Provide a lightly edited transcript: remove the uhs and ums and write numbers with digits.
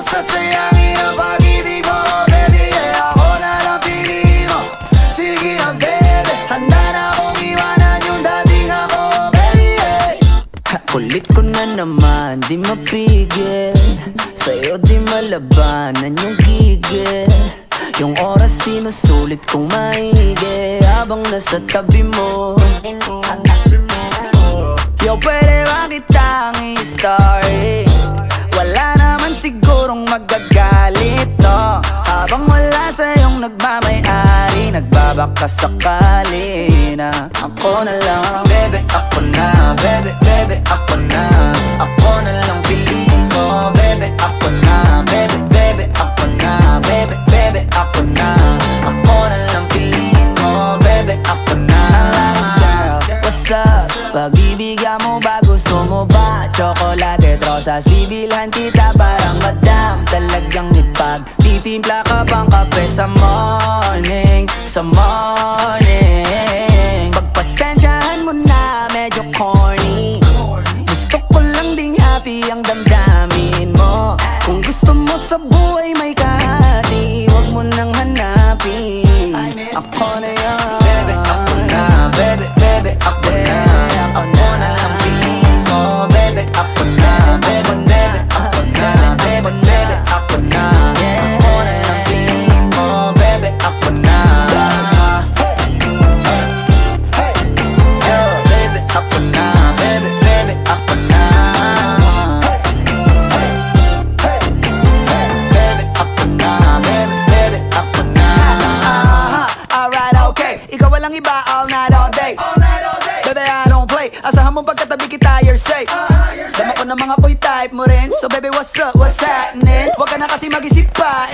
Sasayangin ang pag-ibig mo, baby, yeah. Ako na lang pili mo, sige na, baby. Handa na akong iwanan yung dating ako, baby, yeah. Kulit ko na naman, di mapigil. Sa'yo di malabanan yung gigil. Yung oras sinusulit kong maigi habang nasa tabi mo. Yo, pwede ba kitang i-story? Wala naman sigurong magagalit, no? Habang wala sa'yong nagmamayari, nagbabaka sakali na ako na lang, baby, ako na. Baby, baby, ako na. Ako na lang piliin mo, baby, ako na. Baby, baby, ako na. Baby, baby, ako na. Ako na lang piliin mo, baby, ako na. What's up? Pag-ibigan mo ba? Gusto mo ba? Chocolate at rosas, bibilhan kita parang madam. Talagang ipag-titimpla ka pang kape sa morning. Sa morning pagpasensyahan mo na medyo corny. Gusto ko lang ding happy ang damdamin mo. Kung gusto mo sa buhay may kahati, huwag mo nang hanapin. Ako na yan, baby, ako na. Baby, baby, ako na. Ako na lang piliin mo, baby, ako na. Baby, baby, ako na. Baby, baby, ako na. Ako na lang piliin mo, baby, ako na. Yo, baby, ako na. Baby, baby, ako na. Baby, ako na. Baby, baby, ako na. Alright, okay. Ikaw walang iba all night, all day. Baby, I don't play. Asahan mo pagkatabi kita, you're safe. Dama ko ng mga boy type mo rin. So baby, what's up, what's happening? Huwag ka na kasi mag-isip pa.